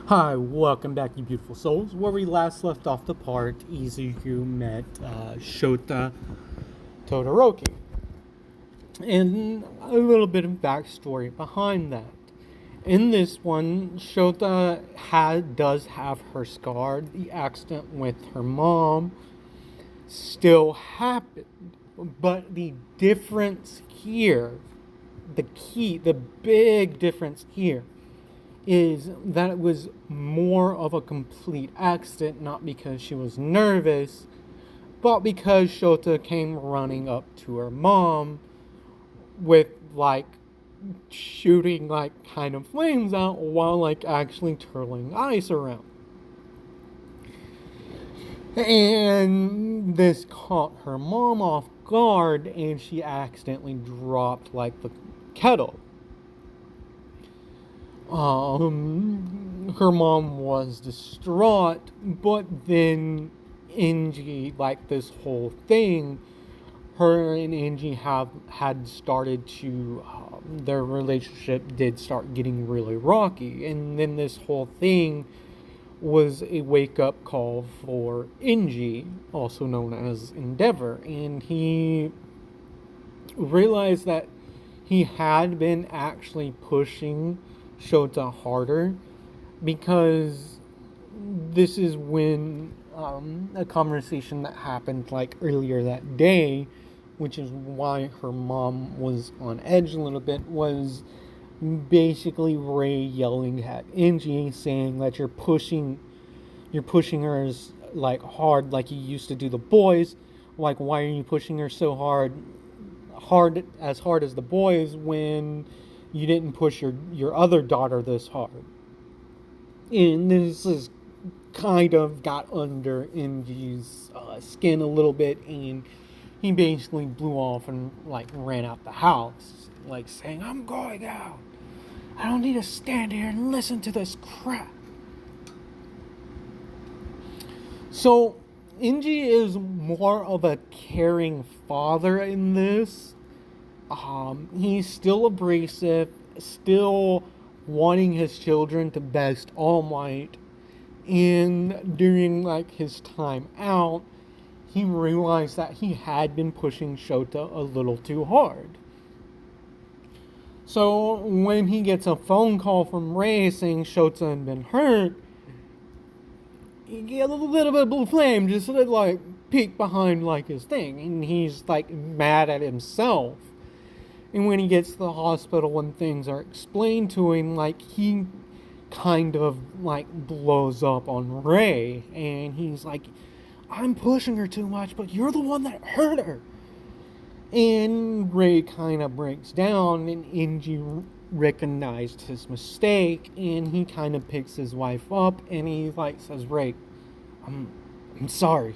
Hi, welcome back, you beautiful souls. Where we last left off the part, Izuku met Shota Todoroki. And a little bit of backstory behind that. In this one, Shota does have her scar. The accident with her mom still happened. But the difference here, the big difference here, is that it was more of a complete accident, not because she was nervous, but because Shota came running up to her mom with shooting kind of flames out while actually twirling ice around. And this caught her mom off guard, and she accidentally dropped the kettle. Her mom was distraught, but then Angie, this whole thing, her and Angie had started to, their relationship did start getting really rocky, and then this whole thing was a wake-up call for Angie, also known as Endeavor, and he realized that he had been actually pushing Shota harder, because this is when a conversation that happened earlier that day, which is why her mom was on edge a little bit, was basically Ray yelling at Angie, saying that you're pushing her as hard like you used to do the boys. Why are you pushing her so hard as the boys when you didn't push your other daughter this hard? And this is kind of got under Angie's skin a little bit, and he basically blew off and ran out the house, saying, "I'm going out. I don't need to stand here and listen to this crap." So Angie is more of a caring father in this. He's still abrasive, still wanting his children to best all might, and during his time out, he realized that he had been pushing Shota a little too hard. So when he gets a phone call from Ray saying Shota had been hurt, he gets a little bit of blue flame, just sort of peek behind his thing, and he's mad at himself. And when he gets to the hospital and things are explained to him, he kind of blows up on Ray, and he's like, "I'm pushing her too much, but you're the one that hurt her." And Ray kind of breaks down, and Angie recognized his mistake, and he kind of picks his wife up, and he says, "Ray, I'm sorry,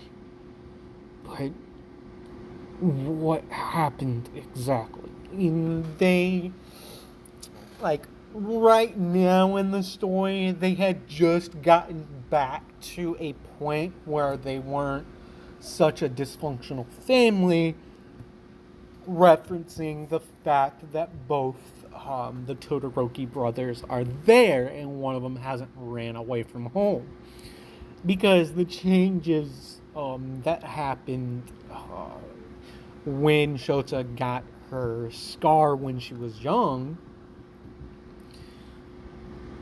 but what happened exactly?" And they, right now in the story, they had just gotten back to a point where they weren't such a dysfunctional family, referencing the fact that both the Todoroki brothers are there, and one of them hasn't ran away from home. Because the changes that happened when Shota got her scar when she was young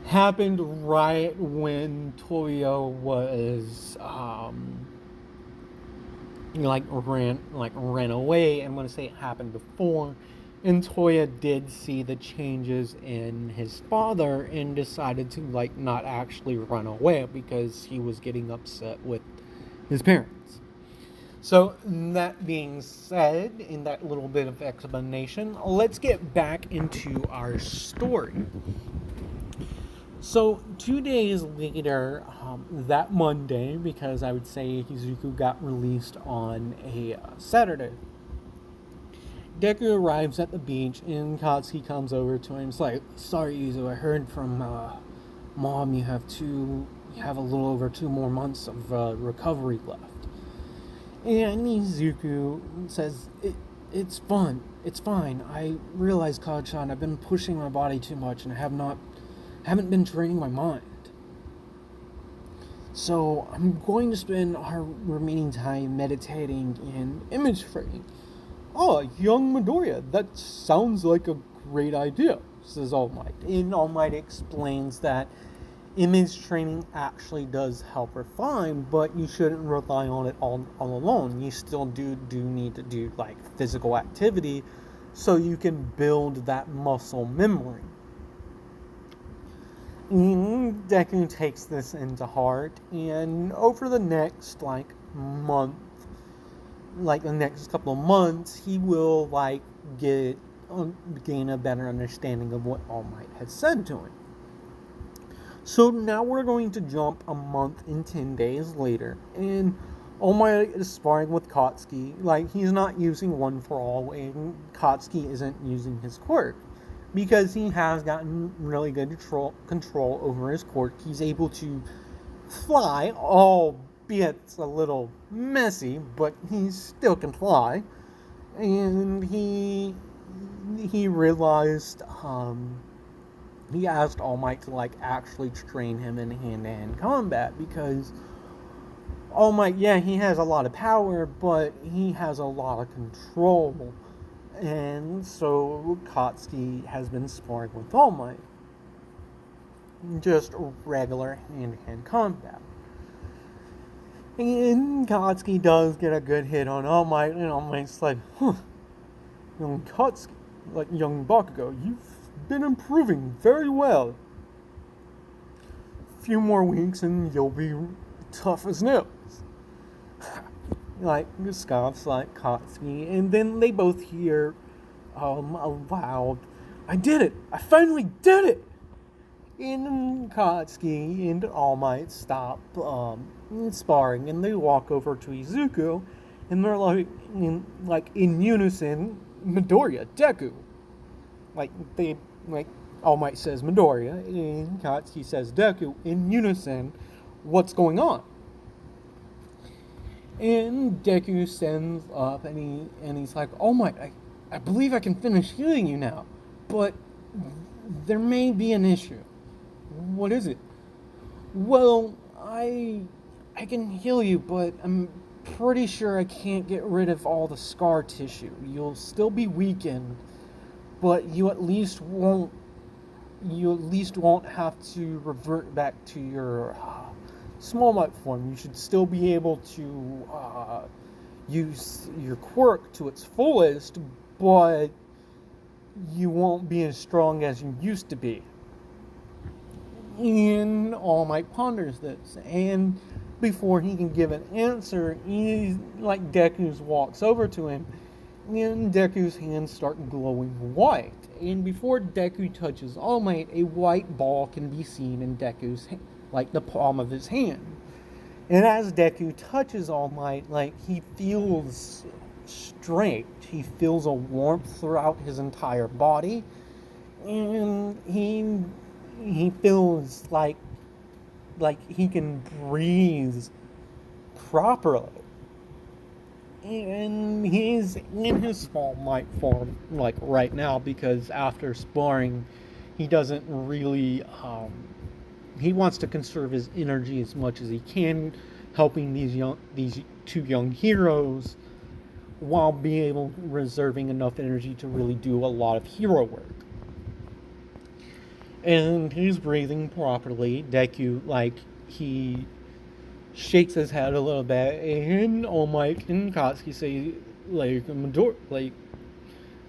happened right when Toyo was ran away. I'm gonna say it happened before, and Toya did see the changes in his father and decided to not actually run away because he was getting upset with his parents. So that being said, in that little bit of explanation, let's get back into our story. So 2 days later, that Monday, because I would say Izuku got released on a Saturday, Deku arrives at the beach, and Katsuki comes over to him. He's like, "Sorry, Izu, I heard from Mom you have a little over 2 more months of recovery left." And Izuku says, It's fun. It's fine. I realize, Kage-chan, I've been pushing my body too much, and I haven't been training my mind." So I'm going to spend our remaining time meditating and image training. Oh, young Midoriya, that sounds like a great idea, says All Might. And All Might explains that image training actually does help refine, but you shouldn't rely on it all alone. You still do need to do like physical activity so you can build that muscle memory. And Deku takes this into heart, and over the next month, like the next couple of months, he will gain a better understanding of what All Might had said to him. So now we're going to jump a month and 10 days later, and All Might is sparring with Katsuki. Like, he's not using One for All, and Katsuki isn't using his quirk. Because he has gotten really good control over his quirk, he's able to fly, albeit it's a little messy, but he still can fly. And he realized, he asked All Might to actually train him in hand-to-hand combat, because All Might, yeah, he has a lot of power, but he has a lot of control. And so Katsuki has been sparring with All Might. Just regular hand-to-hand combat. And Katsuki does get a good hit on All Might, and All Might's like, young Katsuki, young Bakugo, you've been improving very well. A few more weeks and you'll be tough as nails. Scoffs Katsuki, and then they both hear aloud, I did it! I finally did it! And Katsuki and All Might stop sparring, and they walk over to Izuku, and they're in unison, Midoriya, Deku. All Might says Midoriya, and Katsuki says Deku, in unison, what's going on? And Deku stands up, and he's like, All Might, I believe I can finish healing you now, but there may be an issue. What is it? Well, I can heal you, but I'm pretty sure I can't get rid of all the scar tissue. You'll still be weakened, but you at least won't have to revert back to your Small Might form. You should still be able to use your quirk to its fullest, but you won't be as strong as you used to be. And All Might ponders this, and before he can give an answer, Deku walks over to him, and Deku's hands start glowing white. And before Deku touches All Might, a white ball can be seen in Deku's the palm of his hand. And as Deku touches All Might, he feels strength. He feels a warmth throughout his entire body, and he feels like he can breathe properly. And he's in his Small Might form right now, because after sparring, he doesn't really he wants to conserve his energy as much as he can, helping these two young heroes, while reserving enough energy to really do a lot of hero work. And he's breathing properly. Deku, he shakes his head a little bit, and All Might and Katsuki say,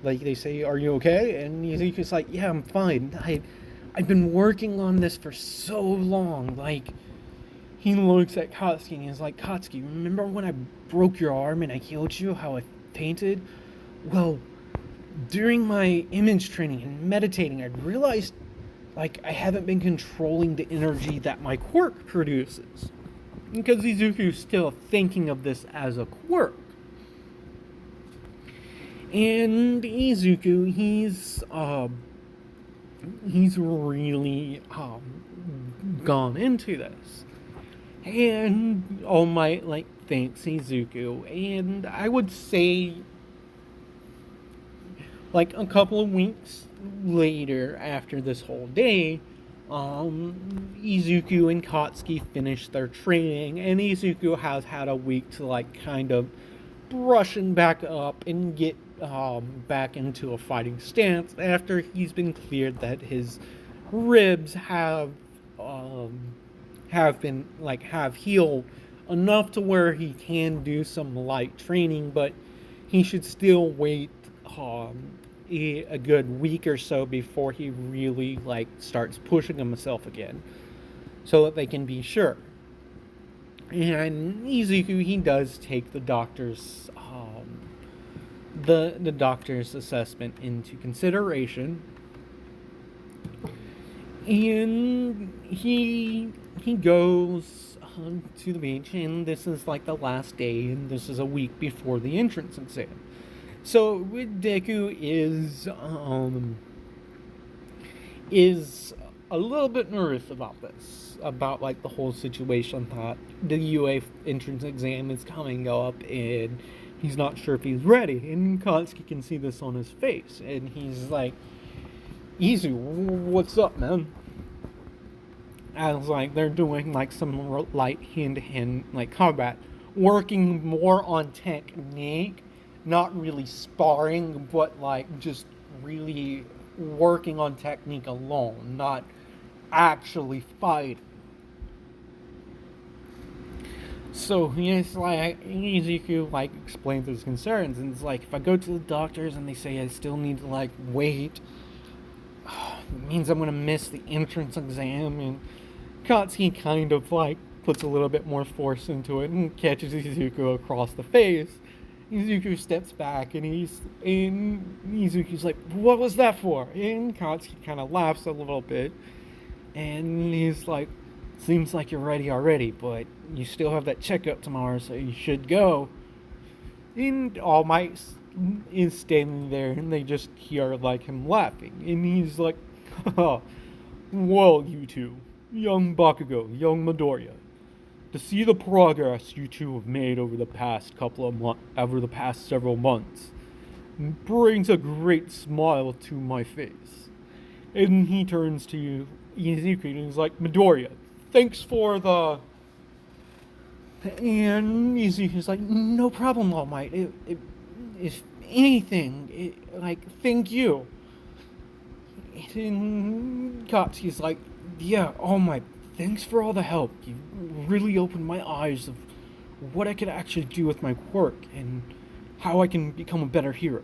they say, are you okay? And he's like, yeah, I'm fine. I've been working on this for so long. He looks at Katsuki and he's like, Katsuki, remember when I broke your arm and I healed you, how I fainted? Well, during my image training and meditating, I realized, I haven't been controlling the energy that my quirk produces. Because Izuku's still thinking of this as a quirk. And Izuku, he's really gone into this. And All Might thanks Izuku, and I would say a couple of weeks later, after this whole day, Izuku and Katsuki finish their training, and Izuku has had a week to like kind of brushing back up and get back into a fighting stance after he's been cleared that his ribs have been like have healed enough to where he can do some light training, but he should still wait a good week or so before he really like starts pushing himself again, so that they can be sure. And Izuku, he does take the doctor's assessment into consideration, and he goes to the beach, and this is like the last day, and this is a week before the entrance exam. So Deku is a little bit nervous about this, about like the whole situation, that the UA entrance exam is coming up and he's not sure if he's ready. And Katsuki can see this on his face, and he's like, "Izu, what's up, man?" As like they're doing like some light hand-to-hand like combat, working more on technique, not really sparring, but like just really working on technique alone, not actually fighting. So he's like, Izuku like explains his concerns, and it's like, if I go to the doctors and they say I still need to like wait, it means I'm gonna miss the entrance exam. And Katsuki kind of like puts a little bit more force into it and catches Izuku across the face. Izuku steps back, and Izuku's like, "What was that for?" And Katsuki kind of laughs a little bit, and he's like, "Seems like you're ready already, but you still have that checkup tomorrow, so you should go." And All Might is standing there, and they just hear like him laughing, and he's like, "Well, you two, young Bakugo, young Midoriya, to see the progress you two have made over the past several months brings a great smile to my face." And he turns to Izuku and he's like, "Midoriya, thanks for the..." And Izuku's like, "No problem, All Might. If anything, like, thank you." And Katsuki's like, "Yeah, All Might, thanks for all the help. You really opened my eyes of what I could actually do with my work and how I can become a better hero.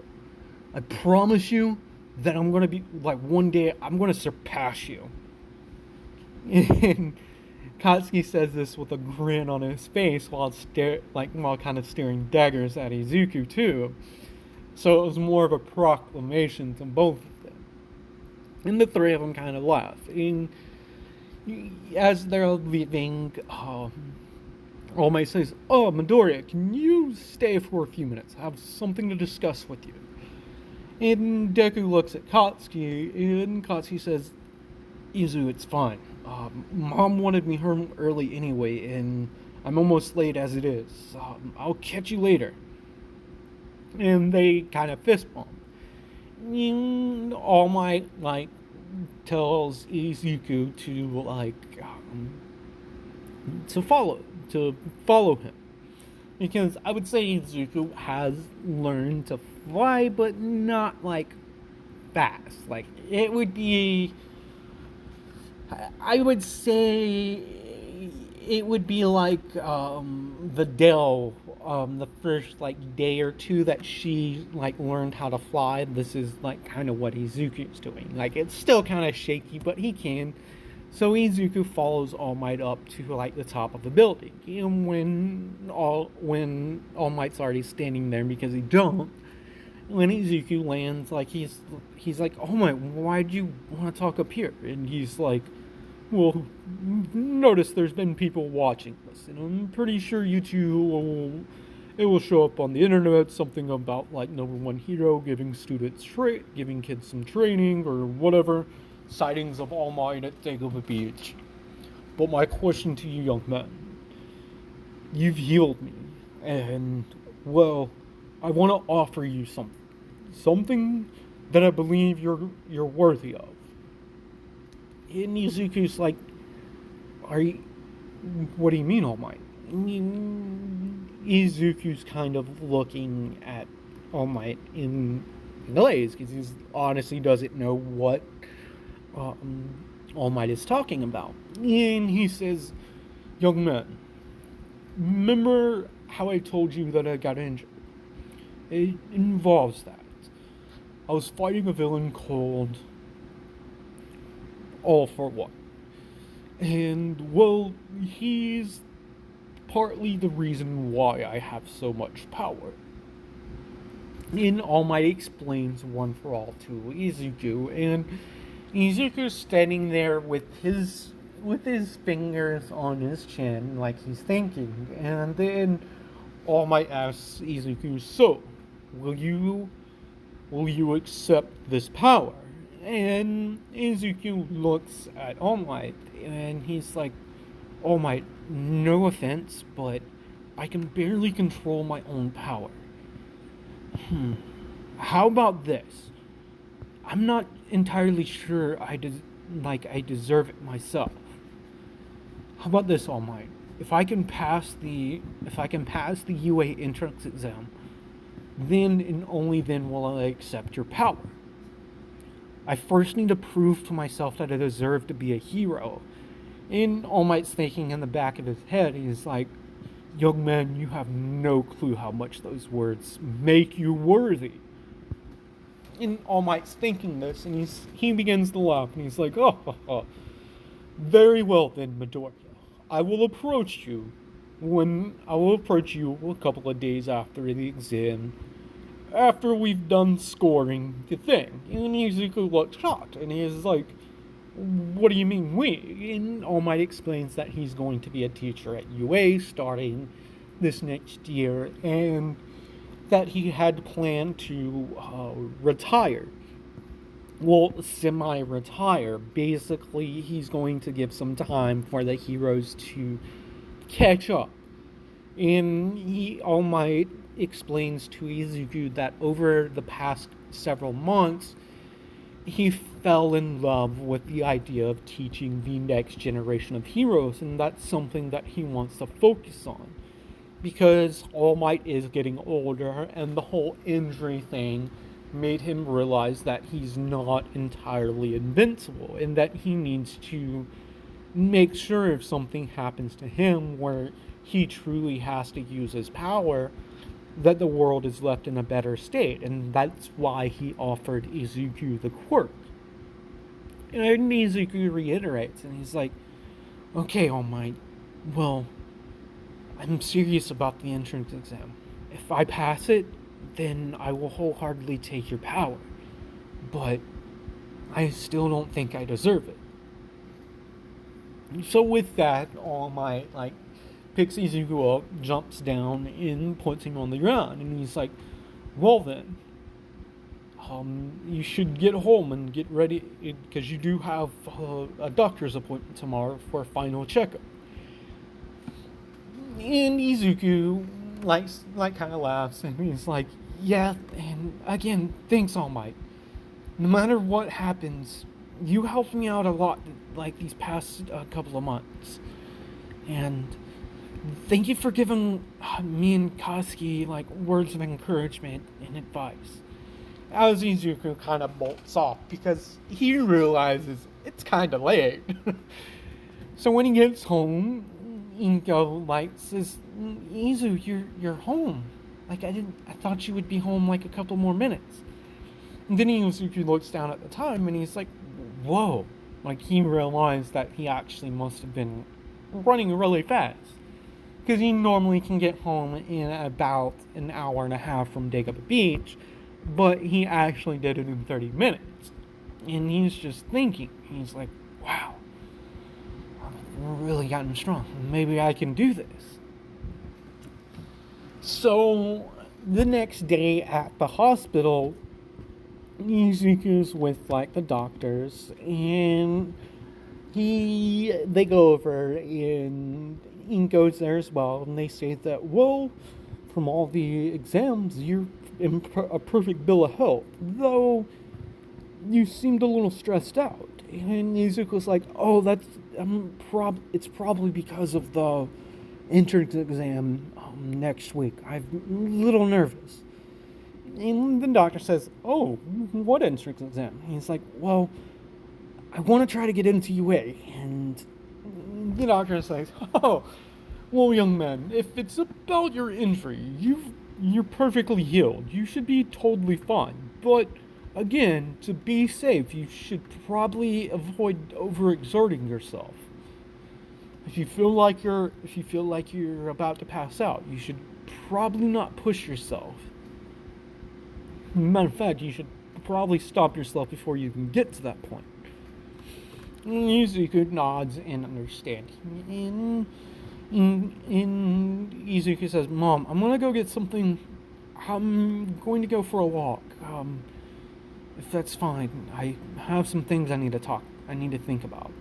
I promise you that I'm gonna be like, one day I'm gonna surpass you." And Katsuki says this with a grin on his face while kind of staring daggers at Izuku too. So it was more of a proclamation to both of them. And the three of them kind of laugh. And as they're leaving, All Might says, "Oh, Midoriya, can you stay for a few minutes? I have something to discuss with you." And Deku looks at Katsuki, and Katsuki says, "Izu, it's fine. Mom wanted me home early anyway, and I'm almost late as it is. I'll catch you later." And they kind of fist bump. And All Might tells Izuku to follow him, because I would say Izuku has learned to fly, but not like fast. Like, it would be, I would say it would be like the Dell, the first like day or two that she like learned how to fly. This is like kind of what Izuku's doing. Like, it's still kind of shaky, but he can. So Izuku follows All Might up to like the top of the building, and when All Might's already standing there because he don't. When Izuku lands, like he's like, "All Might, why'd you want to talk up here?" And he's like, "Well, notice there's been people watching this, and I'm pretty sure you two it will show up on the internet, something about like number one hero giving kids some training or whatever, sightings of All Might at Deku Beach. But my question to you, young man, you've healed me, and well, I want to offer you something that I believe you're worthy of." And Izuku's like, are you, what do you mean, All Might? I mean, Izuku's kind of looking at All Might in delays because he honestly doesn't know what um, All Might is talking about. And he says, young man, remember how I told you that I got injured? It involves that. I was fighting a villain called All for One. And, well, he's partly the reason why I have so much power. And All Might explains one for all to Izuku, and Izuku's standing there with his fingers on his chin, like he's thinking, and then All Might asks Izuku, "So, will you accept this power?" And Izuku looks at All Might, and he's like, "All Might, no offense, but I can barely control my own power. How about this? I'm not entirely sure I deserve it myself. How about this, All Might? If I can pass the UA entrance exam, then and only then will I accept your power. I first need to prove to myself that I deserve to be a hero." And All Might's thinking in the back of his head, he's like, "Young man, you have no clue how much those words make you worthy." And All Might's thinking this, and he begins to laugh, and he's like, "Oh, very well then, Midoriya. I will approach you a couple of days after the exam, after we've done scoring the thing." And Izuku looks shocked, and he's like, "What do you mean we?" And All Might explains that he's going to be a teacher at UA starting this next year, and that he had planned to retire. Well, semi-retire. Basically, he's going to give some time for the heroes to catch up. And All Might explains to Izuku that over the past several months, he fell in love with the idea of teaching the next generation of heroes, and that's something that he wants to focus on. Because All Might is getting older, and the whole injury thing made him realize that he's not entirely invincible, and that he needs to make sure if something happens to him where he truly has to use his power, that the world is left in a better state. And that's why he offered Izuku the quirk. And Izuku reiterates, and he's like, "Okay, All Might, well, I'm serious about the entrance exam. If I pass it, then I will wholeheartedly take your power. But I still don't think I deserve it." So with that, All Might, picks Izuku up, jumps down, and puts him on the ground. And he's like, "Well then, you should get home and get ready, because you do have a doctor's appointment tomorrow for a final checkup." And Izuku, kind of laughs, and he's like, "Yeah, and again, thanks, All Might. No matter what happens, you helped me out a lot, these past couple of months. And thank you for giving me and Koski, words of encouragement and advice." As Izuku kind of bolts off, because he realizes it's kind of late. So when he gets home, Inko, says, "Izu, you're home. I thought you would be home, a couple more minutes." And then Izuku looks down at the time, and he's like, "Whoa." He realized that he actually must have been running really fast. Because he normally can get home in about an hour and a half from Deku Beach, but he actually did it in 30 minutes. And he's just thinking, he's like, "Wow, I've really gotten strong. Maybe I can do this." So the next day at the hospital, Izuku's with the doctors, and they go over, and Inko's there as well, and they say that, "Well, from all the exams, you're in a perfect bill of health, though you seemed a little stressed out." And Izuku's like, oh, it's probably because of the entrance exam next week. I'm a little nervous. And the doctor says, oh, what entrance exam? And he's like, well, I want to try to get into UA. And the doctor says, oh, well, young man, if it's about your injury, you're perfectly healed. You should be totally fine. But again, to be safe, you should probably avoid overexerting yourself. If you feel like you're about to pass out, you should probably not push yourself. Matter of fact, you should probably stop yourself before you can get to that point. Izuku nods in understanding. And Izuku says, Mom, I'm gonna go get something. I'm going to go for a walk. If that's fine. I have some things I need to think about.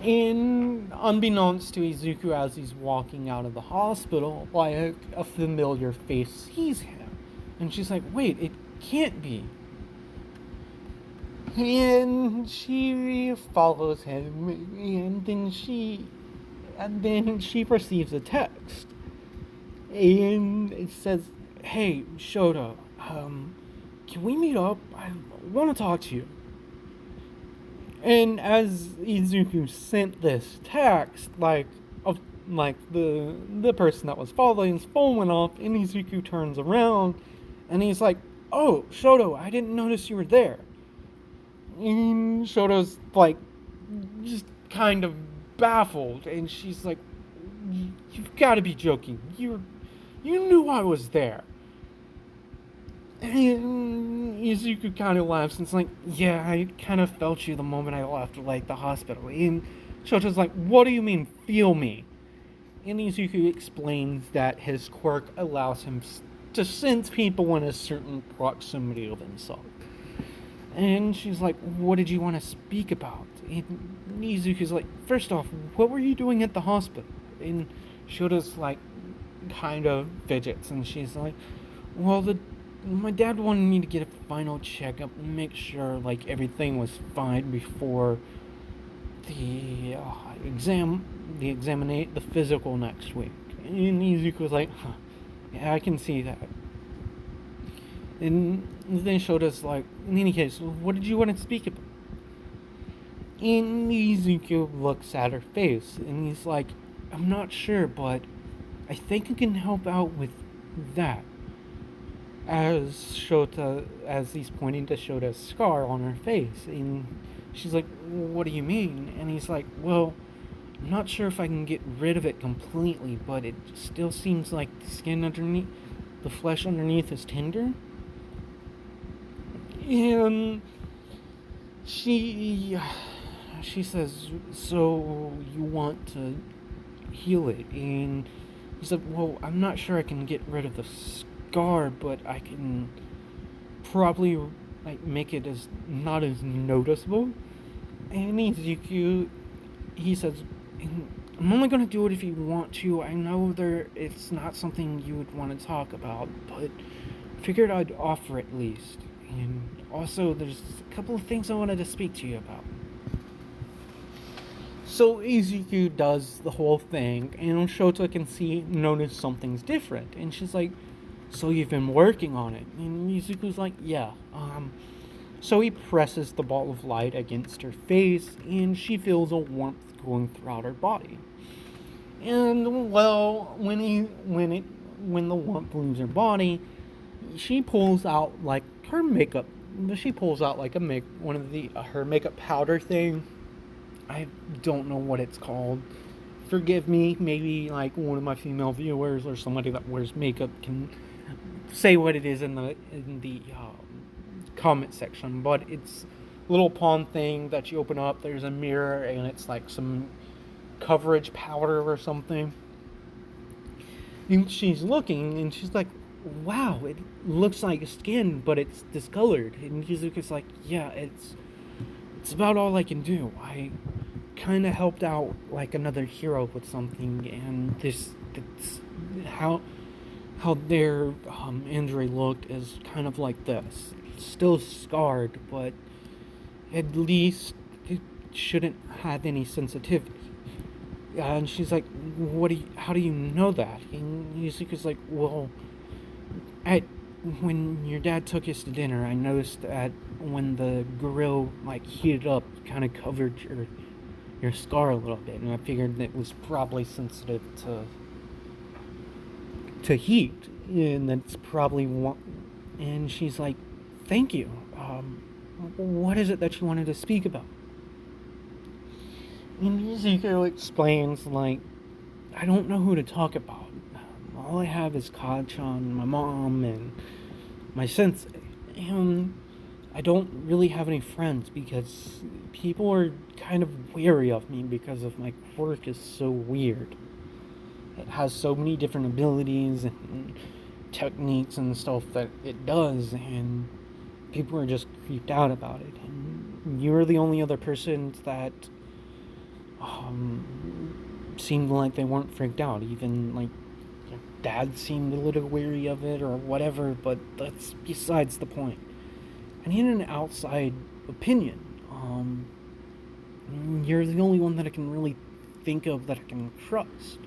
And unbeknownst to Izuku, as he's walking out of the hospital, like a familiar face sees him. And she's like, wait, it can't be. And she follows him, and then she receives a text. And it says, hey, Shota, can we meet up? I want to talk to you. And as Izuku sent this text, the person that was following, his phone went off, and Izuku turns around, and he's like, oh, Shota, I didn't notice you were there. And Shoto's like, just kind of baffled, and she's like, you've got to be joking. You knew I was there. And Izuku kind of laughs and it's like, yeah, I kind of felt you the moment I left, the hospital. And Shoto's like, what do you mean, feel me? And Izuku explains that his quirk allows him to sense people in a certain proximity of himself. And she's like, what did you want to speak about? And Izuku's like, first off, what were you doing at the hospital? And Shota's like, kind of fidgets, and she's like, well, my dad wanted me to get a final checkup and make sure, everything was fine before the the physical next week. And Izuku's like, huh, yeah, I can see that. And then Shota's like, in any case, what did you want to speak about? And Izuku looks at her face, and he's like, I'm not sure, but I think I can help out with that. As he's pointing to Shota's scar on her face, and she's like, what do you mean? And he's like, well, I'm not sure if I can get rid of it completely, but it still seems like the flesh underneath is tender. And she says, so you want to heal it? And he said, well, I'm not sure I can get rid of the scar, but I can probably make it not as noticeable. And Izuku, he says, I'm only going to do it if you want to. I know it's not something you would want to talk about, but figured I'd offer at least. And also, there's a couple of things I wanted to speak to you about. So Izuku does the whole thing, and Shota can notice something's different. And she's like, so you've been working on it? And Izuku's like, yeah. So he presses the ball of light against her face, and she feels a warmth going throughout her body. And when the warmth leaves her body, she pulls out her makeup. She pulls out her makeup powder thing. I don't know what it's called. Forgive me. Maybe one of my female viewers or somebody that wears makeup can say what it is in the comment section. But it's a little palm thing that you open up. There's a mirror and it's some coverage powder or something. And she's looking and she's like, wow, it looks like skin, but it's discolored. And Izuku's like, yeah, it's about all I can do. I kind of helped out another hero with something, and it's how their injury looked is kind of like this. It's still scarred, but at least it shouldn't have any sensitivity. And she's like, how do you know that? And Yuzuka's like, well, when your dad took us to dinner, I noticed that when the grill, like, heated up, kind of covered your scar a little bit, and I figured it was probably sensitive to heat, and that's probably what. And she's like, thank you. What is it that you wanted to speak about? And Yuzuka explains, like, I don't know who to talk about. All I have is Kachan, my mom, and my sensei. And I don't really have any friends because people are kind of wary of me because of my quirk is so weird. It has so many different abilities and techniques and stuff that it does, and people are just creeped out about it. And you're the only other person that seemed like they weren't freaked out. Even, like, your dad seemed a little weary of it or whatever, but that's besides the point. I need an outside opinion. You're the only one that I can really think of that I can trust.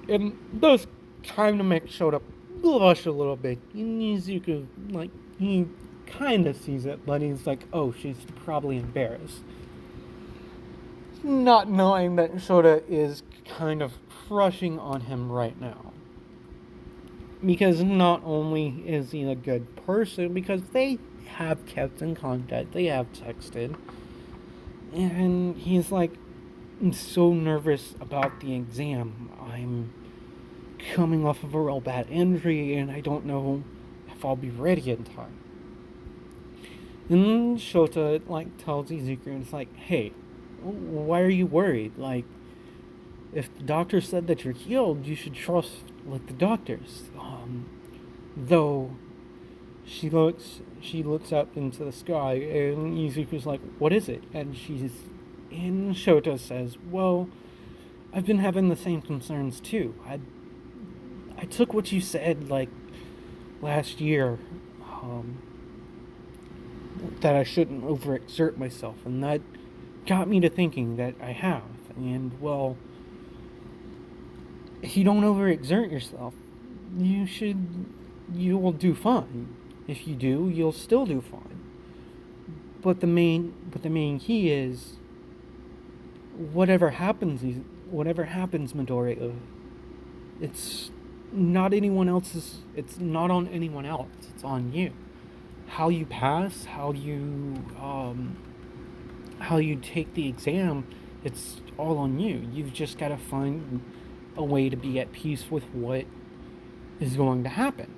And those kind of make Shota blush a little bit. Nizuku, like, he kind of sees it, but he's like, oh, she's probably embarrassed. Not knowing that Shota is kind of crushing on him right now. Because not only is he a good person, because they have kept in contact, they have texted, and he's like, I'm so nervous about the exam. I'm coming off of a real bad injury, and I don't know if I'll be ready in time. And Shota, like, tells Izuku, and it's like, hey, why are you worried? Like, if the doctor said that you're healed, you should trust, like, the doctors. Though she looks up into the sky, and Izuku's like, what is it? And Shota says, well, I've been having the same concerns too. I took what you said, like, last year, that I shouldn't overexert myself, and that got me to thinking that I have. And, well, if you don't overexert yourself, you will do fine. If you do, you'll still do fine. But the main key is, whatever happens, Midoriya, it's not on anyone else, it's on you. How you pass, how you take the exam, it's all on you. You've just got to find a way to be at peace with what is going to happen.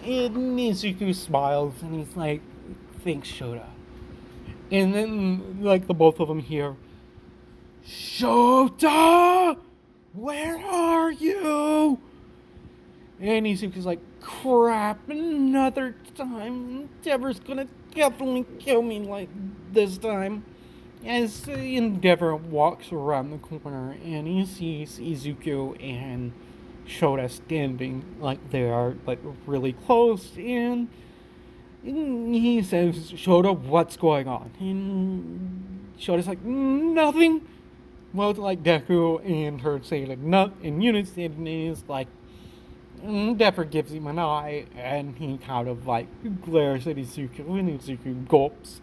And Nizuku smiles and he's like, thanks, Shota. And then, like, the both of them hear, Shota! Where are you? And Nizuku's like, crap, another time. Endeavor's gonna definitely kill me like this time. As Endeavor walks around the corner and he sees Izuku and Shota standing, like, they are, like, really close, and he says, Shota, what's going on? And Shota's like, nothing. Both, like, Deku and her say, like, not in unison, and he's like, Endeavor gives him an eye, and he kind of, like, glares at Izuku, and Izuku gulps.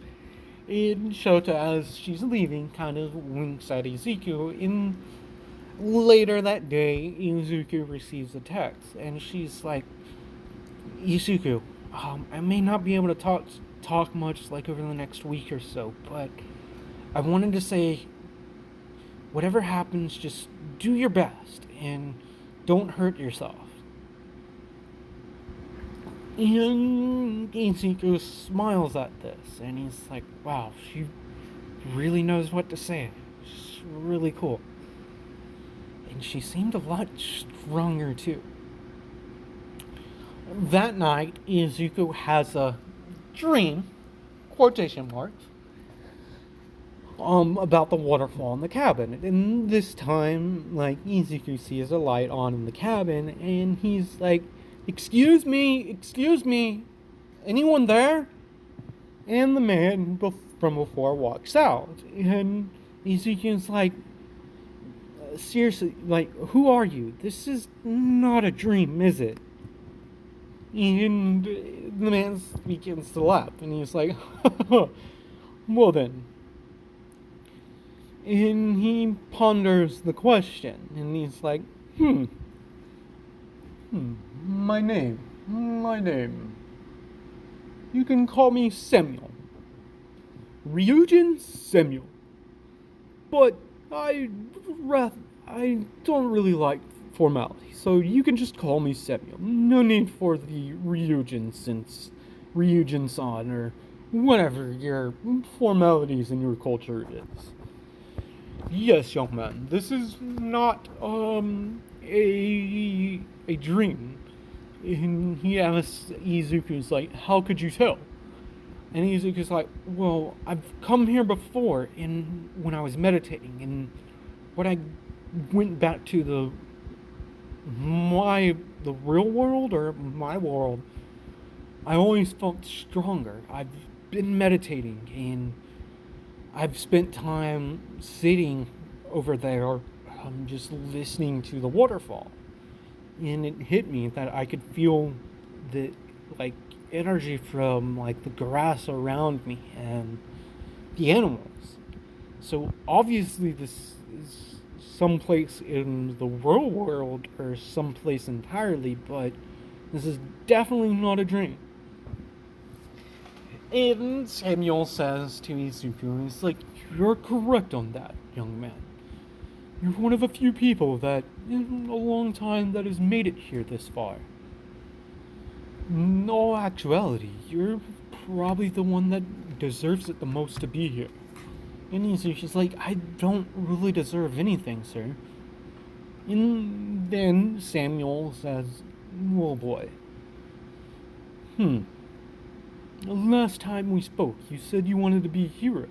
And Shota, as she's leaving, kind of winks at Izuku. And later that day, Izuku receives a text, and she's like, Izuku, I may not be able to talk much, like, over the next week or so, but I wanted to say, whatever happens, just do your best, and don't hurt yourself. And Izuku smiles at this, and he's like, wow, she really knows what to say. It's really cool. And she seemed a lot stronger, too. That night, Izuku has a dream, quotation marks, about the waterfall in the cabin. And this time, like, Izuku sees a light on in the cabin, and he's like, excuse me, anyone there? And the man from before walks out. And Ezekiel's like, seriously, like, who are you? This is not a dream, is it? And the man begins to laugh. And he's like, well then. And he ponders the question. And he's like, my name. My name. You can call me Samuel. Ryujin Samuel. But I don't really like formality, so you can just call me Samuel. No need for the Ryujin since Ryujin-san or whatever your formalities in your culture is. Yes, young man, this is not a dream. And he asks Izuku's like, how could you tell? And Izuku's like, well, I've come here before when I was meditating, and when I went back to the real world or my world, I always felt stronger. I've been meditating and I've spent time sitting over there, just listening to the waterfall. And it hit me that I could feel the, like, energy from, like, the grass around me and the animals. So, obviously, this is someplace in the real world or someplace entirely, but this is definitely not a dream. And Samuel says to Izuku, he's like, you're correct on that, young man. You're one of a few people that, in a long time, that has made it here this far. In all actuality, you're probably the one that deserves it the most to be here. And Izuku's like, I don't really deserve anything, sir. And then Samuel says, oh boy. Last time we spoke, you said you wanted to be a hero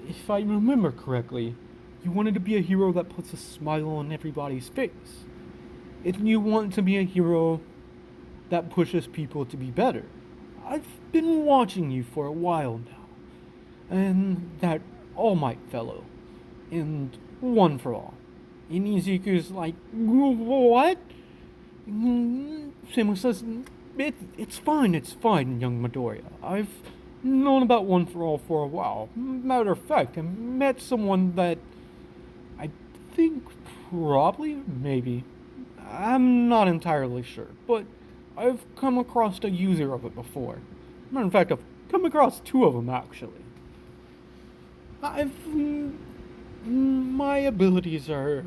if I remember correctly, you wanted to be a hero that puts a smile on everybody's face. And you want to be a hero that pushes people to be better. I've been watching you for a while now. And that All Might fellow. And One for All. And Izuku's like, what? Samuel says, it's fine, young Midoriya. I've known about One for All for a while. Matter of fact, I met someone that I think maybe, I'm not entirely sure, but I've come across a user of it before. Matter of fact, I've come across two of them actually. My abilities are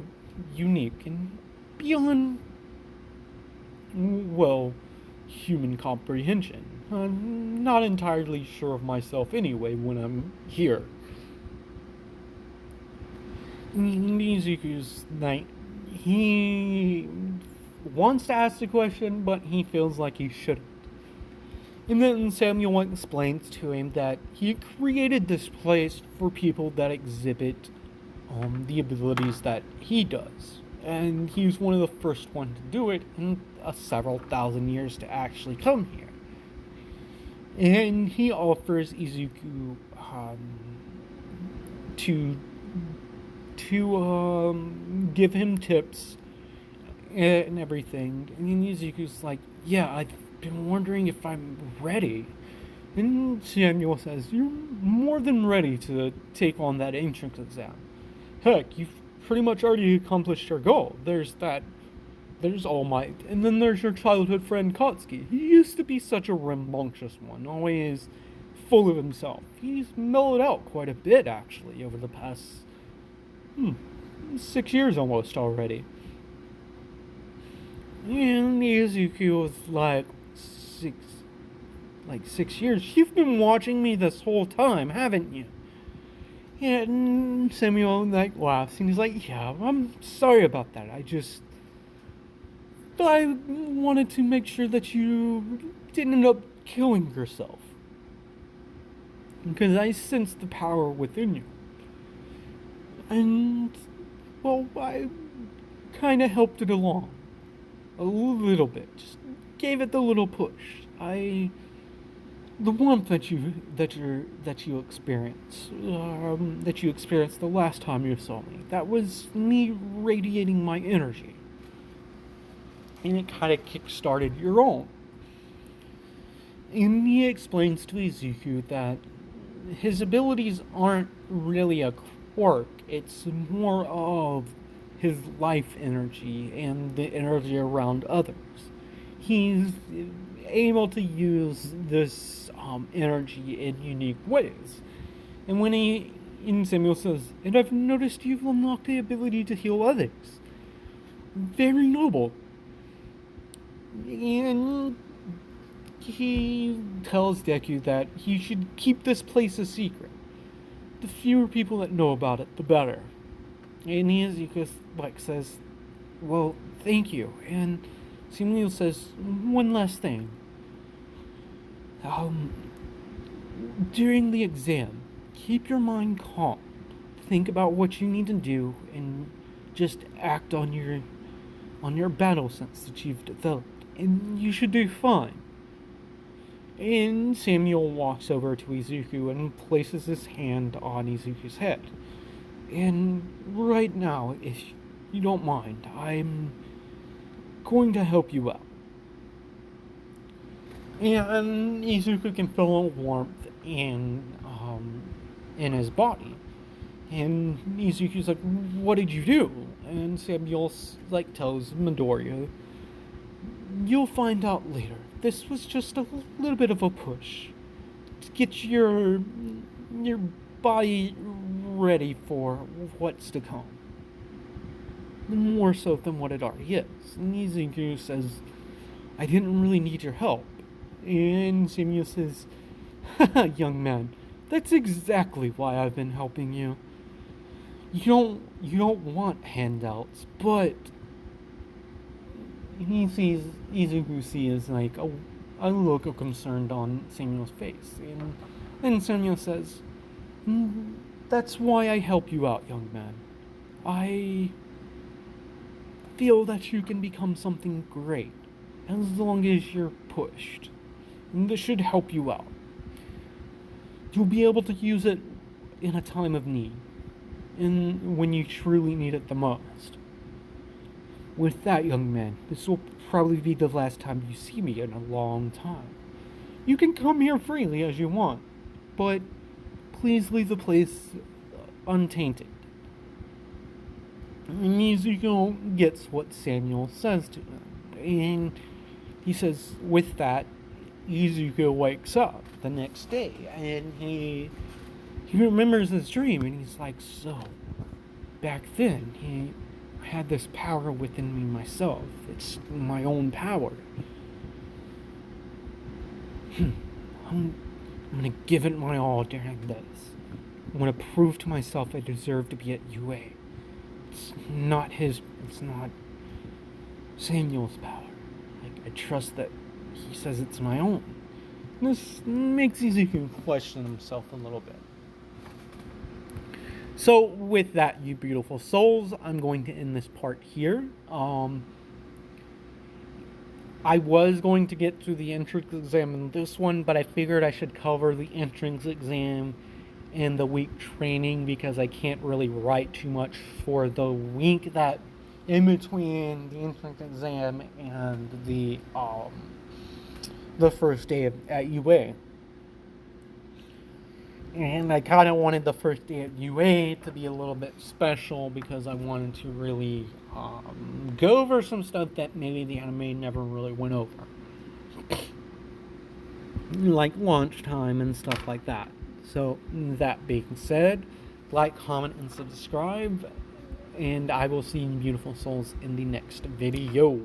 unique and beyond, well, human comprehension. I'm not entirely sure of myself anyway when I'm here. Izuku's like, he wants to ask the question, but he feels like he shouldn't. And then Samuel explains to him that he created this place for people that exhibit the abilities that he does. And he was one of the first ones to do it in several thousand years to actually come here. And he offers Izuku to give him tips and everything. And Izuku's like, yeah, I've been wondering if I'm ready. And Samuel says, you're more than ready to take on that entrance exam. Heck, you've pretty much already accomplished your goal. There's All Might, and then there's your childhood friend Katsuki. He used to be such a rambunctious one, always full of himself. He's mellowed out quite a bit, actually, over the past 6 years almost already. And Izuku was like, 6 years? You've been watching me this whole time, haven't you? And Samuel laughs and he's like, yeah, I'm sorry about that. I wanted to make sure that you didn't end up killing yourself. Because I sensed the power within you. And, well, I kind of helped it along. A little bit. Just gave it the little push. I the warmth that you experienced the last time you saw me. That was me radiating my energy, and it kind of kick-started your own. And he explains to Izuku that his abilities aren't really a quirk. It's more of his life energy and the energy around others. He's able to use this energy in unique ways. And Samuel says, and I've noticed you've unlocked the ability to heal others. Very noble. And he tells Deku that he should keep this place a secret. The fewer people that know about it, the better. And Izuku says, well, thank you. And Samuel says, one last thing. During the exam, keep your mind calm. Think about what you need to do and just act on your battle sense that you've developed. And you should do fine. And Samuel walks over to Izuku and places his hand on Izuku's head. And right now, if you don't mind, I'm going to help you out. And Izuku can feel a warmth in his body. And Izuku's like, what did you do? And Samuel tells Midoriya, you'll find out later. This was just a little bit of a push to get your body ready for what's to come. More so than what it already is. And Izuku says, I didn't really need your help. And Samuel says, haha, young man, that's exactly why I've been helping you. You don't want handouts, but Izuku sees a look of concern on Samuel's face. And then Samuel says, that's why I help you out, young man. I feel that you can become something great as long as you're pushed. And this should help you out. You'll be able to use it in a time of need, and when you truly need it the most. With that, young man, this will probably be the last time you see me in a long time. You can come here freely as you want, but please leave the place untainted. And Izuku gets what Samuel says to him, and he says, with that, Izuku wakes up the next day, and he remembers his dream, and he's like, so, back then, I had this power within me myself. It's my own power. I'm gonna give it my all during this. I'm gonna prove to myself I deserve to be at UA. It's not Samuel's power. I trust that he says it's my own. This makes Izuku question himself a little bit. So with that, you beautiful souls, I'm going to end this part here. I was going to get through the entrance exam in this one, but I figured I should cover the entrance exam and the week training because I can't really write too much for the week that in between the entrance exam and the first day at UA. And I kind of wanted the first day at UA to be a little bit special because I wanted to really go over some stuff that maybe the anime never really went over. Like launch time and stuff like that. So, that being said, like, comment, and subscribe. And I will see you beautiful souls in the next video.